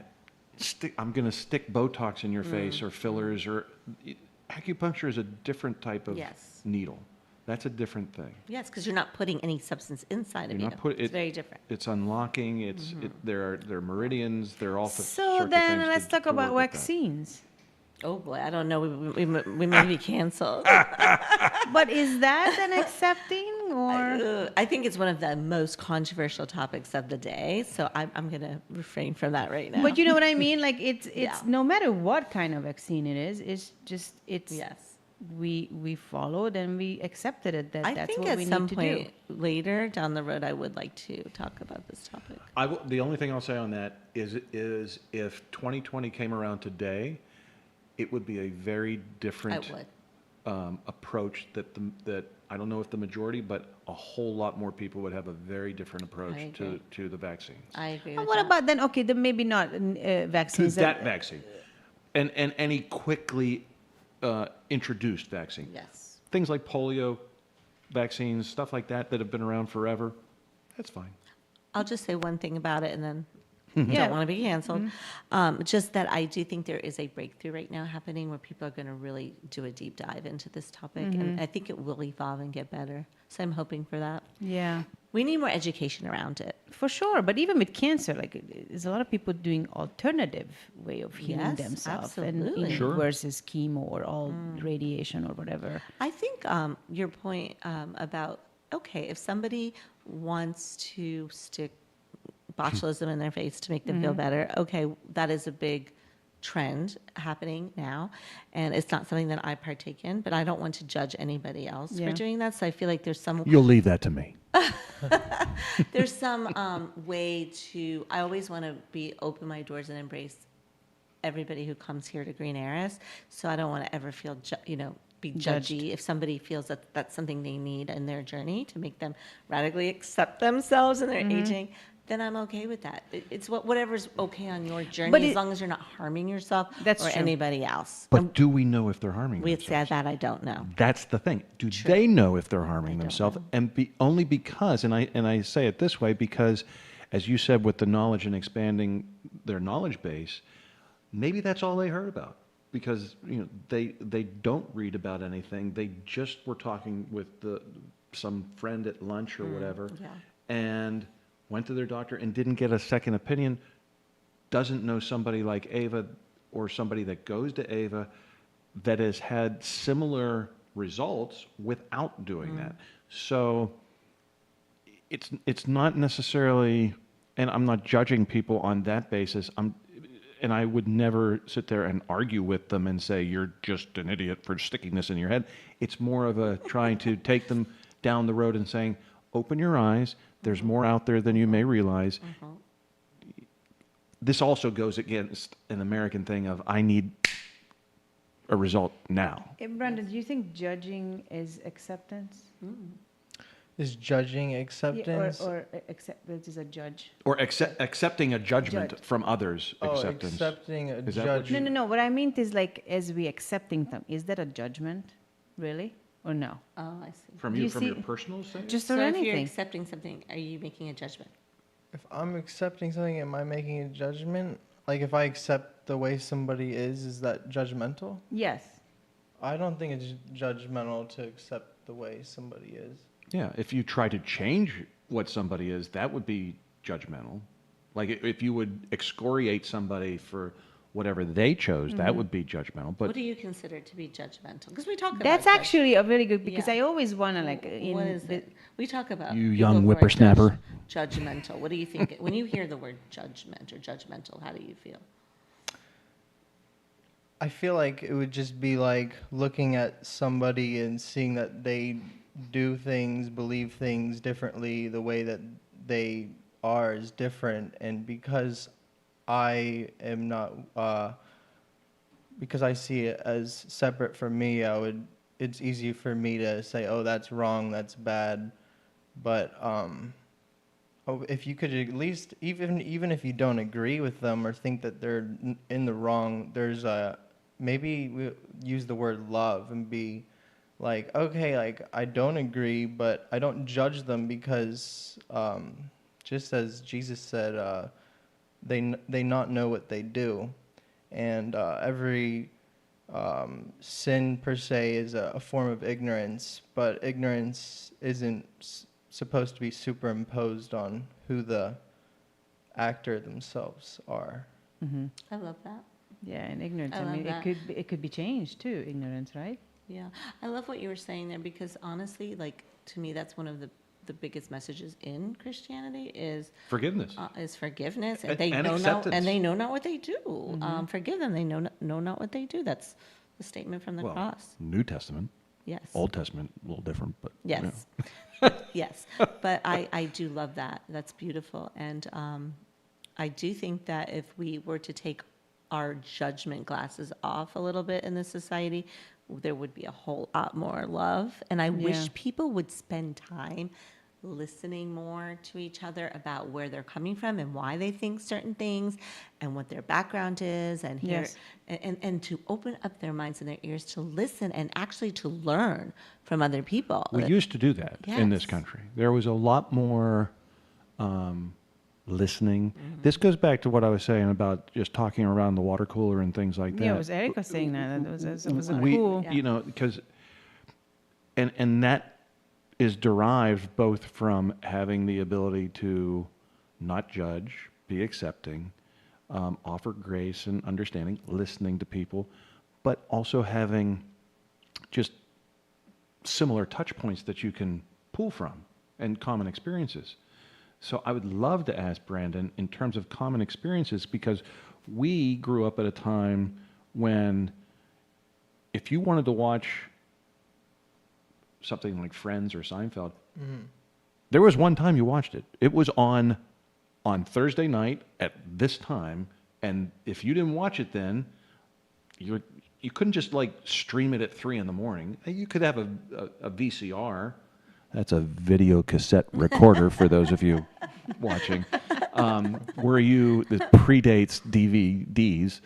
I'm going to stick Botox in your face or fillers or acupuncture is a different type of Yes. needle. That's a different thing. Yes, because you're not putting any substance inside of You're you. not put- It's very different. It's unlocking. There are meridians. There are all sorts So of then things let's to- talk to about work with that. vaccines. Oh boy, I don't know. We may be canceled. But is that an accepting or? I think it's one of the most controversial topics of the day, so I'm going to refrain from that right now. But you know what I mean? Like it's Yeah. no matter what kind of vaccine it is, it's just Yes. we followed and we accepted it that I that's think what at we some need to point do. later down the road, I would like to talk about this topic. The only thing I'll say on that is if 2020 came around today, it would be a very different I would. approach that I don't know if the majority, but a whole lot more people would have a very different approach agree. to the vaccines. I agree And with what that. about then? Okay, then maybe not To vaccines. that vaccine. And any quickly introduced vaccine. Yes. Things like polio vaccines, stuff like that have been around forever, that's fine. I'll just say one thing about it and then Yeah. don't want to be canceled. Just that I do think there is a breakthrough right now happening where people are going to really do a deep dive into this topic. And I think it will evolve and get better. So I'm hoping for that. Yeah, We need more education around it. for sure. But even with cancer, like there's a lot of people doing alternative way of healing Yes, themselves, absolutely. Sure. versus chemo or all radiation or whatever. I think your point about okay, if somebody wants to stick botulism in their face to make them feel better, okay, that is a big trend happening now, and it's not something that I partake in, but I don't want to judge anybody else Yeah. for doing that. So I feel like You'll leave that to me. there's some way to. I always want to be open my doors and embrace everybody who comes here to Green Aris. So I don't want to ever feel, be Judged. judgy if somebody feels that that's something they need in their journey to make them radically accept themselves and their aging. Then I'm okay with that. It's whatever's okay on your journey, But as long as you're not harming yourself That's or true. anybody else. But do we know if they're harming We themselves? said that I don't know. That's the thing. Do True. they know if they're harming don't themselves? know. And only because, and I say it this way because, as you said, with the knowledge and expanding their knowledge base, maybe that's all they heard about. Because they don't read about anything. They just were talking with some friend at lunch or whatever, yeah. and went to their doctor and didn't get a second opinion. Doesn't know somebody like Ava or somebody that goes to Ava that has had similar results without doing that. So it's not necessarily, and I'm not judging people on that basis. And I would never sit there and argue with them and say, you're just an idiot for sticking this in your head. It's more of a trying to take them down the road and saying, open your eyes. There's more out there than you may realize. This also goes against an American thing of, I need a result now. Brandon, do you think judging is acceptance? Is judging acceptance? Or acceptance is a judge? Or accepting a judgment Judge. from others, acceptance. Accepting a Is that what judgment. No. What I mean is like, as we accepting them, is that a judgment, really, or no? Oh, I see. From Do you from your see- personal sense? Just So or if you're anything. accepting something, are you making a judgment? If I'm accepting something, am I making a judgment? Like if I accept the way somebody is that judgmental? Yes. I don't think it's judgmental to accept the way somebody is. Yeah, if you try to change what somebody is, that would be judgmental. Like if you would excoriate somebody for whatever they chose, that would be judgmental. But What do you consider to be judgmental? Because we talk about That's judge- actually a very good, because Yeah. I always want to like, What is it? We talk about You Google young the word whippersnapper. Judgmental. What do you think when you hear the word judgment or judgmental? How do you feel? I feel like it would just be like looking at somebody and seeing that they do things, believe things differently, the way that they are is different. And because I am not, because I see it as separate from me, it's easy for me to say, oh, that's wrong, that's bad. But if you could at least, even if you don't agree with them or think that they're in the wrong, there's maybe we use the word love and be like, okay, like I don't agree, but I don't judge them because just as Jesus said, they not know what they do, and every sin per se is a form of ignorance, but ignorance isn't supposed to be superimposed on who the actor themselves are. I love that. yeah, and ignorance. I I love mean, that. it could be changed too. Ignorance, right? Yeah, I love what you were saying there because honestly, like to me, that's one of the biggest messages in Christianity is forgiveness. Forgiveness, and And- they and know acceptance. and they know not what they do. Forgive them; they know not what they do. That's the statement from the Well, cross. New Testament, Yes. Old Testament, a little different, but Yes. Yes. But I do love that. That's beautiful. And I do think that if we were to take our judgment glasses off a little bit in this society, there would be a whole lot more love. And I Yeah. wish people would spend time listening more to each other about where they're coming from and why they think certain things and what their background is and hear Yes. and to open up their minds and their ears to listen and actually to learn from other people. we used to do that in this Yes. country. There was a lot more listening. This goes back to what I was saying about just talking around the water cooler and things like that. Yeah, it was Erica saying that. It was a we, cool. Yeah. you know, because, and that is derived both from having the ability to not judge, be accepting, offer grace and understanding, listening to people, but also having just similar touch points that you can pull from and common experiences. So I would love to ask Brandon in terms of common experiences, because we grew up at a time when if you wanted to watch something like Friends or Seinfeld, there was one time you watched it. It was on Thursday night at this time, and if you didn't watch it then, you couldn't just like stream it at 3 in the morning. You could have a VCR. That's a video cassette recorder for those of you watching, that predates DVDs,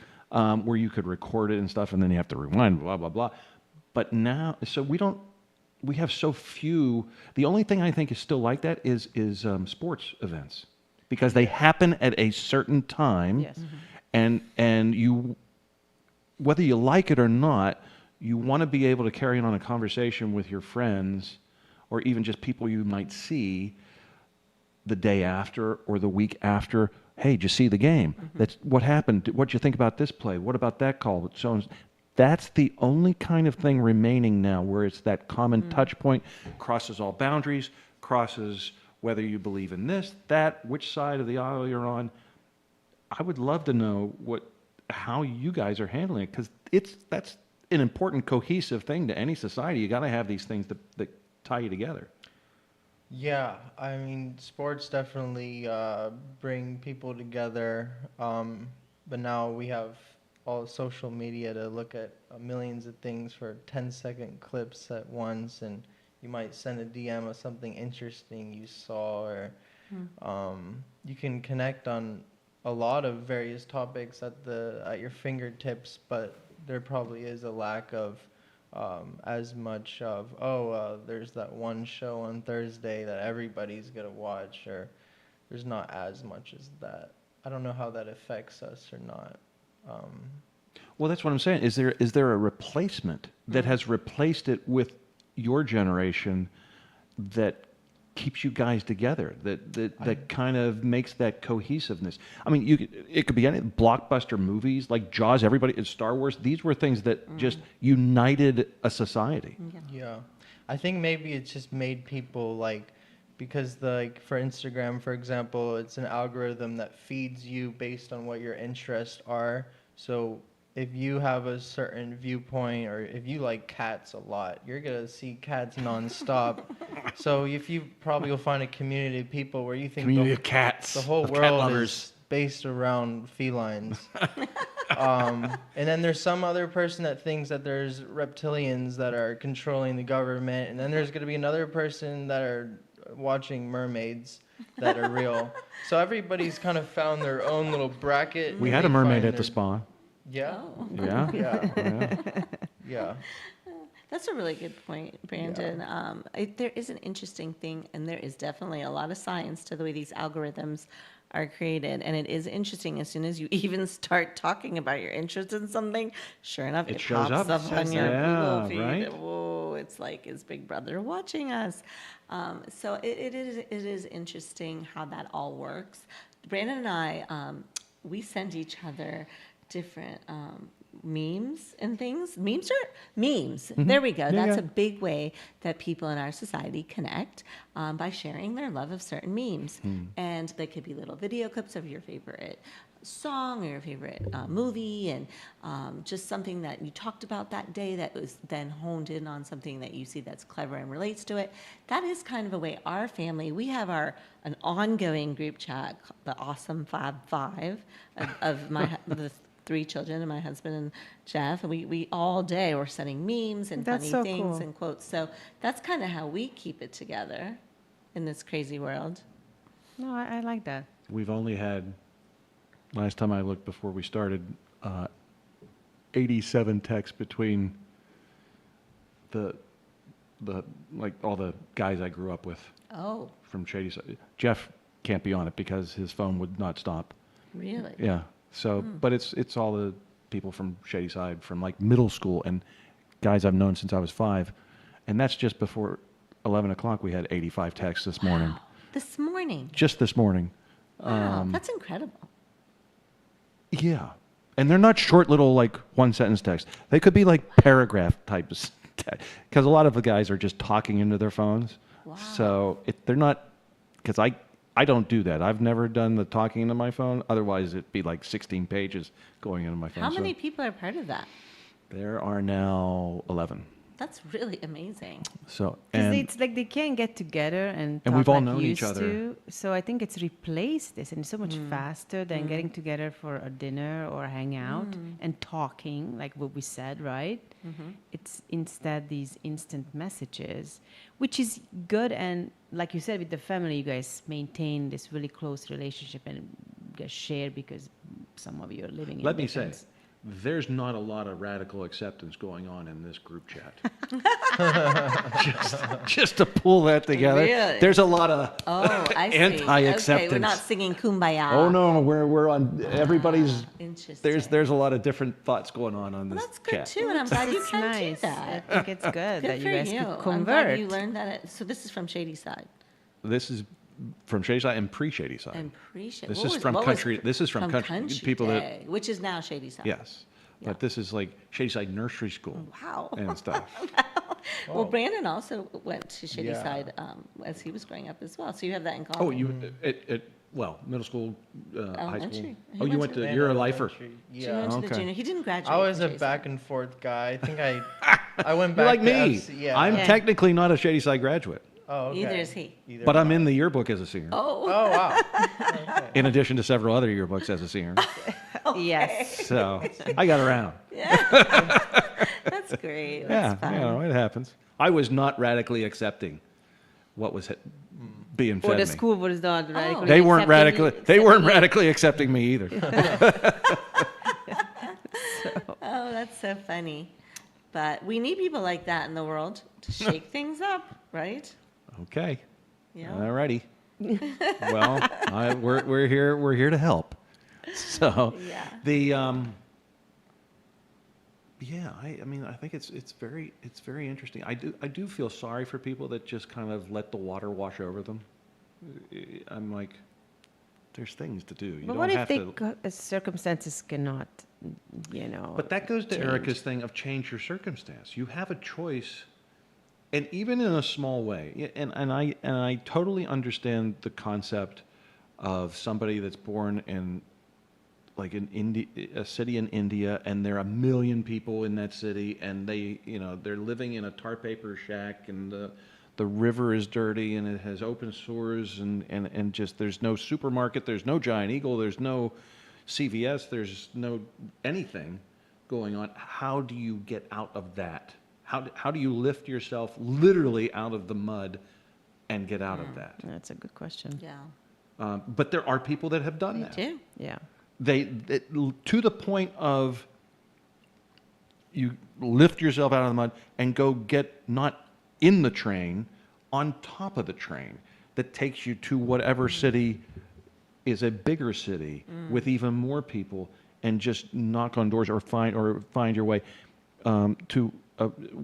where you could record it and stuff, and then you have to rewind, blah, blah, blah. But now, so we have so few. The only thing I think is still like that is sports events, because they happen at a certain time, Yes. and you, whether you like it or not, you want to be able to carry on a conversation with your friends, or even just people you might see the day after or the week after. Hey, did you see the game? That's what happened. What'd you think about this play? What about that call? So that's the only kind of thing remaining now, where it's that common touch point, crosses all boundaries, crosses whether you believe in this, that, which side of the aisle you're on. I would love to know how you guys are handling it, because that's an important cohesive thing to any society. You got to have these things that tie you together. Yeah, I mean, sports definitely bring people together, but now we have all social media to look at millions of things for 10-second clips at once, and you might send a DM of something interesting you saw, or you can connect on a lot of various topics at your fingertips, but there probably is a lack of as much of, there's that one show on Thursday that everybody's going to watch, or there's not as much as that. I don't know how that affects us or not. Well, that's what I'm saying. Is there a replacement that has replaced it with your generation that keeps you guys together, that kind of makes that cohesiveness? I mean, it could be any blockbuster movies like Jaws, Star Wars. These were things that just united a society. Yeah. I think maybe it's just made people because for Instagram, for example, it's an algorithm that feeds you based on what your interests are. So if you have a certain viewpoint, or if you like cats a lot, you're going to see cats nonstop. So you'll find a community of people where you think Community of cats. The whole of cat world lovers. is based around felines. And then there's some other person that thinks that there's reptilians that are controlling the government. And then there's going to be another person that are watching mermaids that are real. So everybody's kind of found their own little bracket. We had a mermaid at the spa. Yeah. Oh. Yeah. Yeah. Yeah. That's a really good point, Brandon. There is an interesting thing, and there is definitely a lot of science to the way these algorithms are created. And it is interesting, as soon as you even start talking about your interest in something, sure enough, it shows pops up. up on your Google feed. Right? Whoa, it's like, is Big Brother watching us? So it is interesting how that all works. Brandon and I, we send each other different memes and things. Memes. There we go. That's a big way that people in our society connect, by sharing their love of certain memes. And they could be little video clips of your favorite song or your favorite movie, and just something that you talked about that day that was then honed in on something that you see that's clever and relates to it. That is kind of a way our family, we have an ongoing group chat, the Awesome Fab Five of the 3 children and my husband and Jeff, and we all day we're sending memes and That's funny so things cool. and quotes. So that's kind of how we keep it together in this crazy world. No, I like that. We've only had, last time I looked before we started, 87 texts between the all the guys I grew up with Oh, from Shady Side. Jeff can't be on it because his phone would not stop. really? Yeah. So, but it's all the people from Shady Side, from like middle school, and guys I've known since I was 5, and that's just before 11 o'clock. We had 85 texts this morning. This morning. Just this morning. Wow, that's incredible. Yeah. And they're not short little one sentence text. They could be paragraph types, because a lot of the guys are just talking into their phones. Wow. So they're not, because I don't do that. I've never done the talking into my phone. Otherwise, it'd be like 16 pages going into my phone. How So many people are part of that? there are now 11. That's really amazing. So Because and it's like they can't get together and talk we've all like known each used other. to. So I think it's replaced this, and it's so much faster than getting together for a dinner or a hangout and talking, like what we said, right? It's instead these instant messages, which is good. And like you said, with the family, you guys maintain this really close relationship and you guys share because some of you are living in let me say, different there's not a lot of radical acceptance going on in this group chat. just to pull that together, Really? there's a lot of Oh, I see. anti-acceptance. Okay, we're not singing Kumbaya. Oh no, we're on everybody's. Interesting. There's a lot of different thoughts going on Well, this that's good chat. too, and I'm glad you It's can nice. do that. I think it's good Good that for you guys you. could I'm glad convert. you learned that. So this is from Shady Side This is from Shady Side and pre-Shady Side. and pre-Shady. This what is was- from what was country. This is from country people Day, which is now Shady Side. yes, Yeah. but this is like Shady Side Nursery School Wow. and stuff. Well, Brandon also went to Shady Yeah. Side as he was growing up as well. So you have that in common. Oh, you middle school, high school. Elementary. He Oh, you went went to- to. You're a lifer. So you Yeah. went to the Okay. junior. He didn't graduate. I was from a Shady back Side. and forth guy. I think I went You're back like to me. FC. Yeah. I'm Yeah. technically not a Shady Side graduate, Oh, okay. Neither is he. Either but am I'm I. in the yearbook as a senior. Oh, Oh wow. Okay. In addition to several other yearbooks as a senior. Yes. So I got around. that's great. Yeah, That's fun. you know, it happens. I was not radically accepting what was being fed Or the me. school was not radically They weren't accepting radically. you- They weren't accepting you. radically accepting me either. Oh, that's so funny. But we need people like that in the world to shake things up, right? Okay. Yeah. All righty. Well, we're here. We're here to help. So Yeah. yeah. I mean, I think it's very interesting. I do feel sorry for people that just kind of let the water wash over them. I'm like, there's things to do. You But don't what if have they to. circumstances cannot, you know? But that goes to change? Erica's thing of change your circumstance. You have a choice, and even in a small way. And I totally understand the concept of somebody that's born in like a city in India, and there are 1 million people in that city, and they're living in a tar paper shack, and the river is dirty, and it has open sewers, and just there's no supermarket, there's no Giant Eagle, there's no CVS, there's no anything going on. How do you get out of that? How do you lift yourself literally out of the mud and get out of that? That's a good question. Yeah. But there are people that have done Me that. too. Yeah. They to the point of you lift yourself out of the mud and go get not in the train, on top of the train that takes you to whatever city is a bigger city with even more people, and just knock on doors or find your way to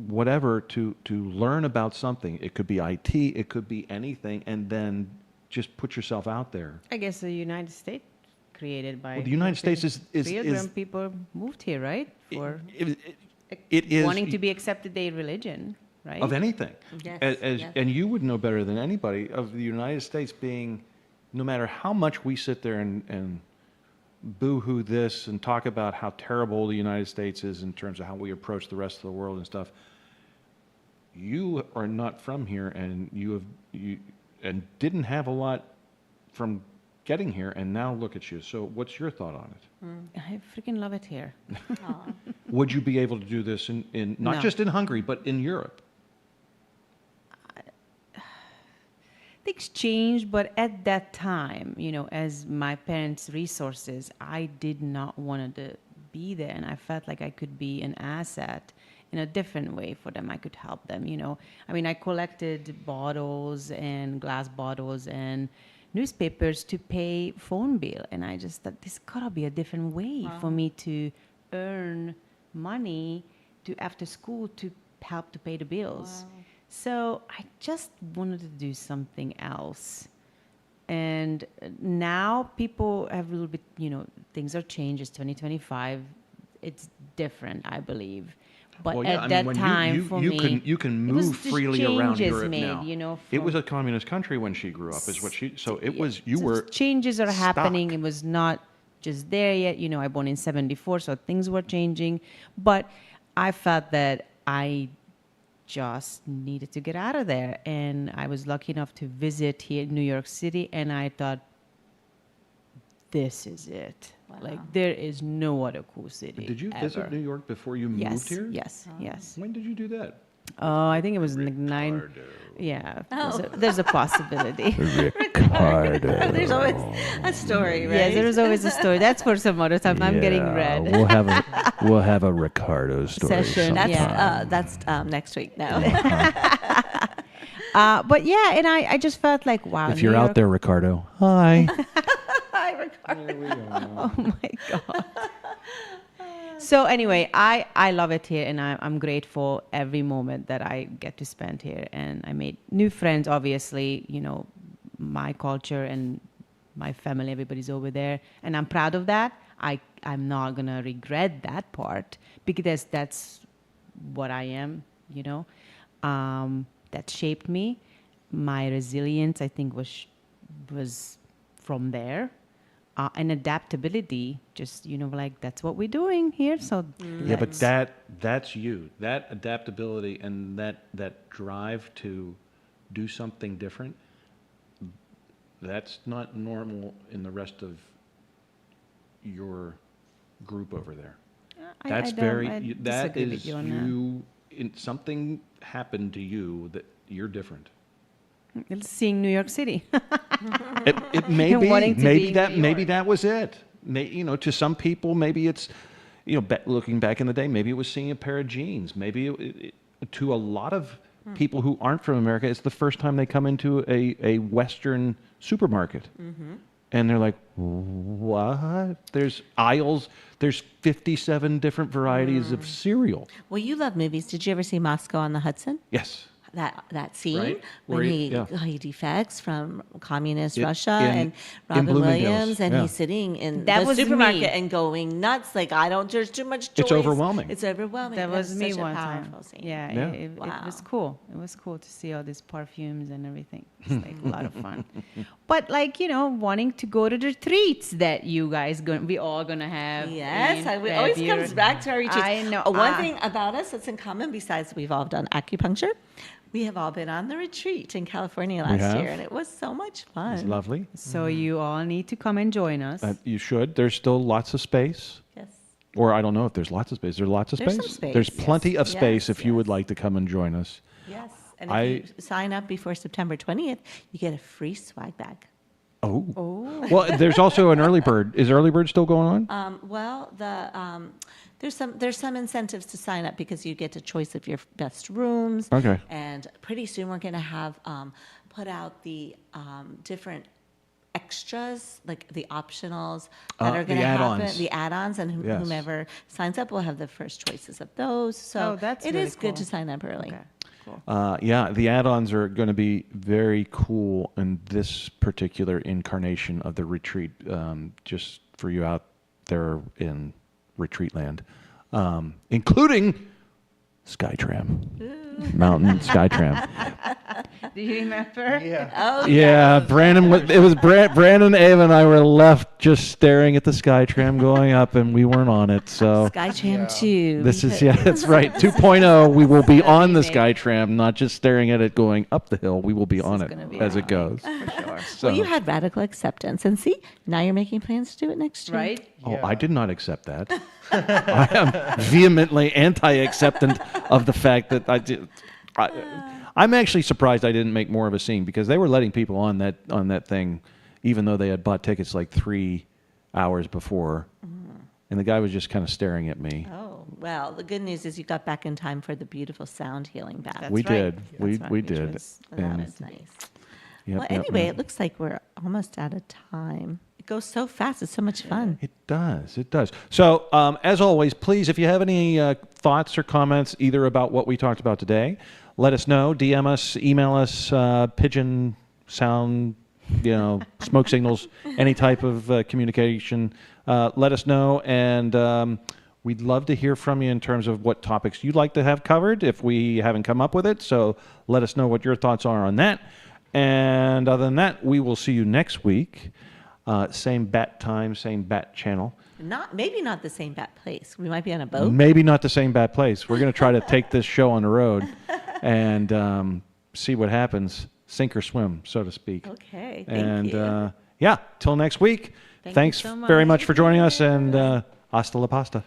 whatever to learn about something. It could be IT, it could be anything, and then just put yourself out there. I guess the United States created by. Well, the United States is Pilgrim people moved here, right? For it is wanting to be accepted their religion, right? of anything. Yes, yes. And you would know better than anybody of the United States being, no matter how much we sit there and boo-hoo this and talk about how terrible the United States is in terms of how we approach the rest of the world and stuff, you are not from here, and you didn't have a lot from getting here, and now look at you. So what's your thought on it? I freaking love it here. Aw. Would you be able to do this in not No. just in Hungary, but in Europe? Things changed, but at that time, you know, as my parents' resources, I did not want to be there, and I felt like I could be an asset in a different way for them. I could help them, you know. I mean, I collected bottles and glass bottles and newspapers to pay phone bill, and I just thought this gotta be a different way for me to earn money to after school to help to pay the bills. So I just wanted to do something else. And now people have a little bit, you know, things are changed. It's 2025. It's different, I believe. But Well, at that time, for me, you can it was move just freely around changes Europe made, now. you know, It was from- a communist country when she grew up, is what she. So it Yeah. was you So were changes are happening. stuck. It was not just there yet. You know, I born in '74, so things were changing. But I felt that I just needed to get out of there, and I was lucky enough to visit here in New York City, and I thought, this is it. Like there is no other cool city. Did you ever. visit New York before you Yes, moved here? yes, yes. When did you do that? Oh, I think it was like 9. Yeah, there's a possibility. There's always a story, right? Yes, there's always a story. That's for some other time. I'm getting red. We'll have a Ricardo story. Session, sometime. yeah. That's next week now. But yeah, and I just felt like, wow. If New you're York, out there, Ricardo, hi. Hi, Ricardo. Oh my God. So anyway, I love it here, and I'm grateful every moment that I get to spend here. And I made new friends, obviously, you know, my culture and my family, everybody's over there. And I'm proud of that. I'm not going to regret that part because that's what I am, you know. That shaped me. My resilience, I think, was from there. And adaptability, just, you know, like that's what we're doing here. So Yeah, but that's you. That adaptability and that drive to do something different, that's not normal in the rest of your group over there. That's I that disagree with is you on that. you. Something happened to you that you're different. It's seeing New York City. It may And be. wanting to Maybe be in that. New Maybe York. that was it. You know, to some people, maybe it's, you know, looking back in the day, maybe it was seeing a pair of jeans. Maybe to a lot of people who aren't from America, it's the first time they come into a Western supermarket, and they're like, "What? There's aisles. There's 57 different varieties of cereal." Well, you love movies. Did you ever see Moscow on the Hudson? Yes. That scene Right. when Where he defects from communist It- Russia in- and in Robin Bloomingdale's, Williams, and yeah. he's sitting in That the was supermarket me. and going nuts. Like, there's too much choice. It's overwhelming. It's overwhelming. That was me such a one powerful time. scene. Yeah, Yeah. It Wow. was cool. It was cool to see all these perfumes and everything. It's like a lot of fun. But like, you know, wanting to go to the retreats that you guys we all gonna have. Yes, in it always February. comes back to our retreats. I know. One thing about us that's in common, besides we've all done acupuncture, we have all been on the retreat in California last have? year, and it was so much fun. It's lovely. So you all need to come and join us. You should. There's still lots of space. Yes. Or I don't know if there's lots of space. There's lots of There's space. some space, There's yes. plenty of space Yes, if you would yes. like to come and join us. Yes. And if I- you sign up before September 20th, you get a free swag bag. Oh. Well, there's also an early bird. Is early bird still going on? There's some incentives to sign up because you get a choice of your best rooms. Okay. And pretty soon we're going to have put out the different extras, like the optionals that are the going to happen, add-ons. the add-ons, and Yes. whomever signs up will have the first choices of those. So Oh, that's it really is good cool. to sign up early. Okay, cool. Yeah, the add-ons are going to be very cool in this particular incarnation of the retreat. Just for you out there in retreat land, including Skytram, Mountain Skytram. Do you remember? Yeah. Oh, Yeah, Brandon. It was Brandon, Ava, and I were left just staring at the Skytram going up, and we weren't on it. So Skytram 2. this is that's right. 2.0. We will be on the amazing. Skytram, not just staring at it going up the hill. We will be on is it gonna be as it goes. For sure. So, Well, you had radical acceptance, and see, now you're making plans to do it next year. Right? oh, I did not accept that. I am vehemently anti-acceptant of the fact that I did. I'm actually surprised I didn't make more of a scene because they were letting people on that thing, even though they had bought tickets like 3 hours before, and the guy was just kind of staring at me. Oh, well, the good news is you got back in time for the beautiful sound healing bath. That's we right. did. That's We right, we which did. was That And- is nice. Yep, Well, yep, anyway, yep. it looks like we're almost out of time. It goes so fast. It's so much fun. It does. It does. So, as always, please, if you have any thoughts or comments either about what we talked about today, let us know. DM us, email us, pigeon sound, smoke signals, any type of communication. Let us know, and We'd love to hear from you in terms of what topics you'd like to have covered if we haven't come up with it. So let us know what your thoughts are on that. And other than that, we will see you next week. Same bat time, same bat channel. Maybe not the same bat place. We might be on a boat. Maybe not the same bat place. We're going to try to take this show on the road and see what happens. Sink or swim, so to speak. Okay, thank you. And yeah, till next week. Thank you Thanks so very much. much for joining us, and hasta la pasta.